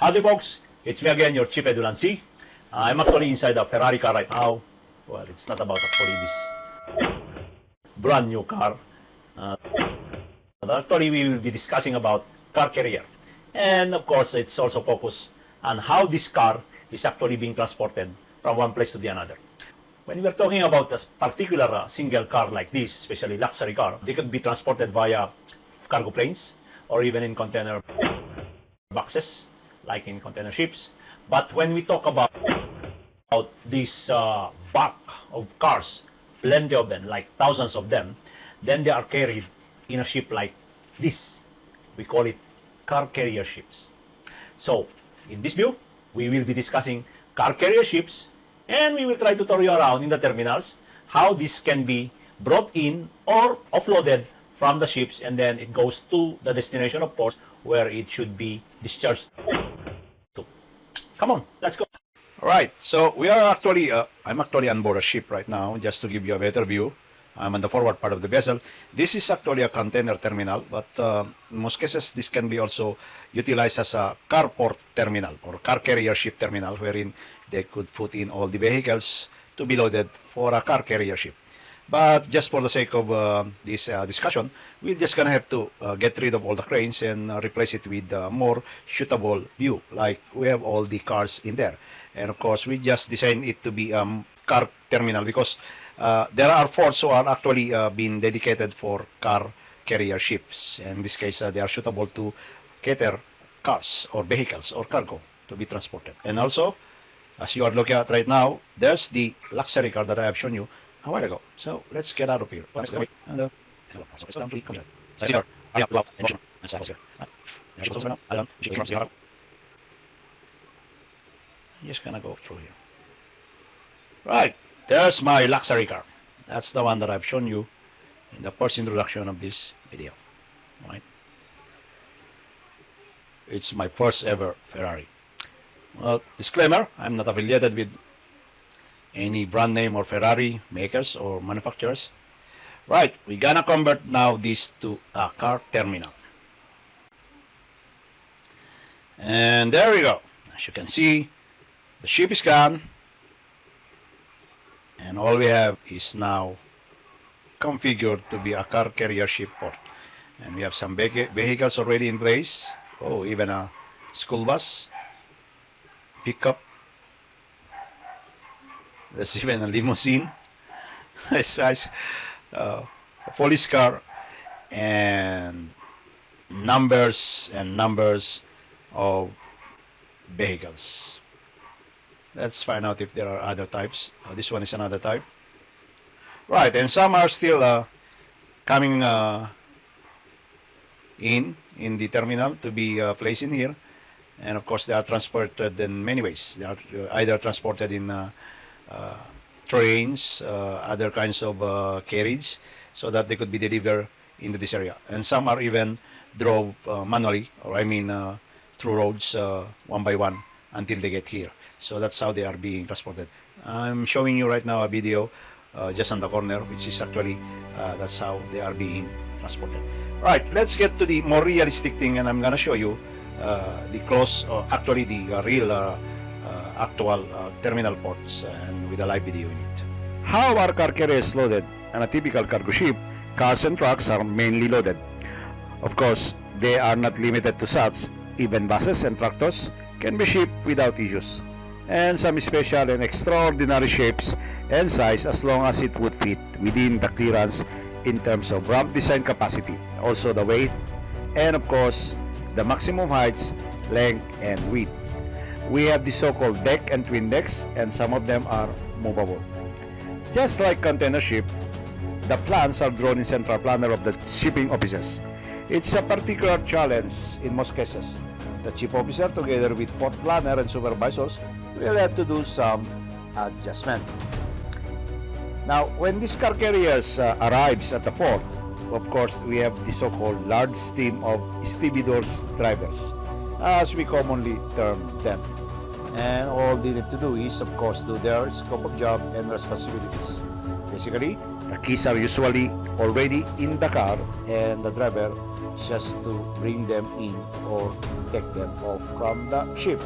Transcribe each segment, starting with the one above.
Howdy folks, it's me again, your Chief Edulancy. I'm actually inside a Ferrari car right now. Well, it's not about actually this brand new car. Actually, we will be discussing about car carrier. And of course, it's also focused on how this car is actually being transported from one place to the another. When we're talking about a particular single car like this, especially luxury car, they could be transported via cargo planes or even in container boxes, like in container ships. But when we talk about this bulk of cars, plenty of them, like thousands of them, then they are carried in a ship like this. We call it car carrier ships. So, in this view, we will be discussing car carrier ships, and we will try to tour you around in the terminals, how this can be brought in or offloaded from the ships, and then it goes to the destination, of course, where it should be discharged to. Come on, let's go. All right, so we are actually, I'm actually on board a ship right now, just to give you a better view. I'm on the forward part of the vessel. This is actually a container terminal, but in most cases, this can be also utilized as a carport terminal or car carrier ship terminal, wherein they could put in all the vehicles to be loaded for a car carrier ship. But just for the sake of this discussion, we're just gonna have to get rid of all the cranes and replace it with a more suitable view, like we have all the cars in there. And of course, we just designed it to be car terminal because there are ports who are actually being dedicated for car carrier ships. In this case, they are suitable to cater cars or vehicles or cargo to be transported. And also, as you are looking at right now, there's the luxury car that I have shown you a while ago. So let's get out of here. I'm just gonna go through here. Right, there's my luxury car. That's the one that I've shown you in the first introduction of this video. Right? It's my first ever Ferrari. Well, disclaimer, I'm not affiliated with any brand name or Ferrari makers or manufacturers. Right, we're gonna convert now this to a car terminal. And there we go. As you can see, the ship is gone, and all we have is now configured to be a car carrier ship port. And we have some vehicles already in place. Oh, even a school bus, pickup. There's even a limousine, a size, a police car, and numbers and numbers of vehicles. Let's find out if there are other types. This one is another type. Right, and some are still coming in the terminal to be placed in here. And of course, they are transported in many ways. They are either transported in trains, other kinds of carriage, so that they could be delivered into this area. And some are even drove manually, or I mean through roads one by one until they get here. So that's how they are being transported. I'm showing you right now a video just on the corner, which is actually that's how they are being transported. Right, let's get to the more realistic thing, and I'm gonna show you the close, actually the real actual terminal ports, and with a live video in it. How are car carriers loaded? On a typical cargo ship, cars and trucks are mainly loaded. Of course, they are not limited to such. Even buses and tractors can be shipped without issues, and some special and extraordinary shapes and size as long as it would fit within the clearance in terms of ramp design capacity, also the weight, and of course the maximum heights, length, and width. We have the so-called deck and twin decks, and some of them are movable. Just like container ship, the plans are drawn in central planner of the shipping offices. It's a particular challenge in most cases. The chief officer, together with port planner and supervisors, will have to do some adjustment. Now, when these car carriers arrives at the port, of course, we have the so-called large team of stevedores drivers, as we commonly term them. And all they need to do is, of course, do their scope of job and responsibilities. Basically, The keys are usually already in the car and the driver just to bring them in or take them off from the ship.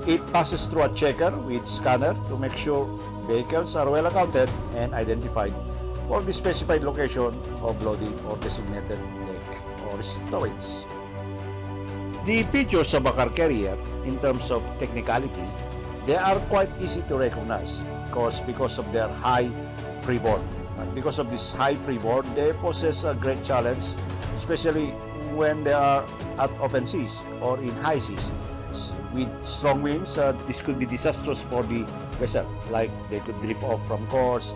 It passes through a checker with scanner to make sure vehicles are well accounted and identified for the specified location of loading or designated deck or storage. The features of a car carrier in terms of technicality, they are quite easy to recognize because of their high freeboard. And because of this high freeboard, they possess a great challenge, especially when they are at open seas or in high seas. With strong winds, this could be disastrous for the vessel, like they could drift off from course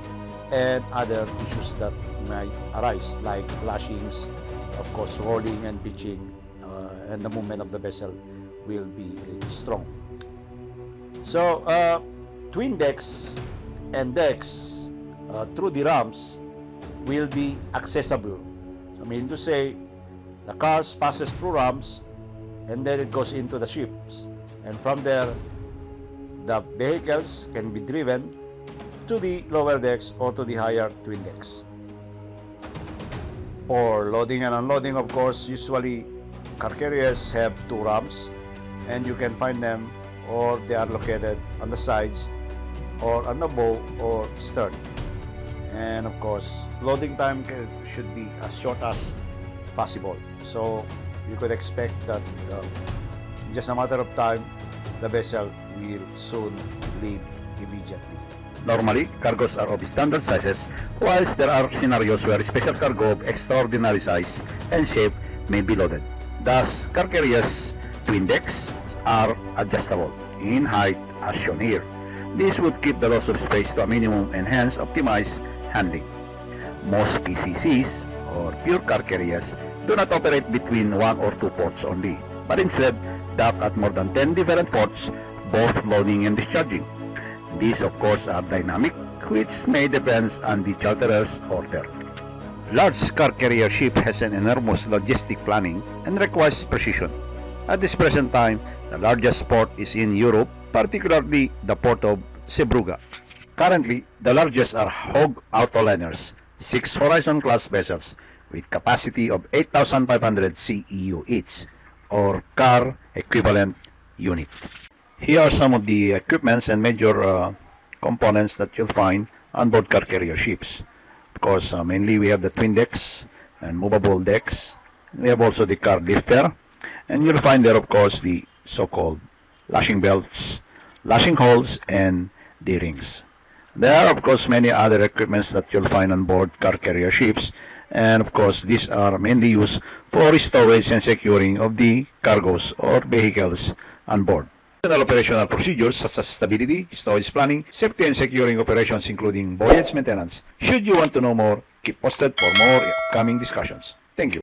and other issues that might arise, like lashings, of course rolling and pitching, and the movement of the vessel will be strong. So twin decks and decks through the ramps will be accessible. I mean to say, the cars passes through ramps and then it goes into the ships, and from there the vehicles can be driven to the lower decks or to the higher twin decks. For loading and unloading, of course, usually car carriers have two ramps, and you can find them, or they are located on the sides or on the bow or stern. And of course, loading time should be as short as possible, so you could expect that in just a matter of time the vessel will soon leave immediately. Normally, cargoes are of standard sizes, whilst there are scenarios where special cargo of extraordinary size and shape may be loaded. Thus, car carriers' twin decks are adjustable in height as shown here. This would keep the loss of space to a minimum and hence optimize handling. Most PCCs, or pure car carriers, do not operate between one or two ports only, but instead dock at more than 10 different ports, both loading and discharging. These of course are dynamic, which may depend on the charterer's order. Large car carrier ship has an enormous logistic planning and requires precision. At this present time, the largest port is in Europe, particularly the port of Zeebrugge. Currently, the largest are Hog Autoliners, 6 Horizon-class vessels with capacity of 8,500 CEU each, or car equivalent unit. Here are some of the equipments and major components that you'll find on board car carrier ships. Of course, mainly we have the twin decks and movable decks. We have also the car lifter, and you'll find there, of course, the so-called lashing belts, lashing holes, and D-rings. There are, of course, many other equipments that you'll find on board car carrier ships, and of course, these are mainly used for storage and securing of the cargoes or vehicles on board. Operational procedures such as stability, storage planning, safety and securing operations including voyage maintenance. Should you want to know more, keep posted for more upcoming discussions. Thank you.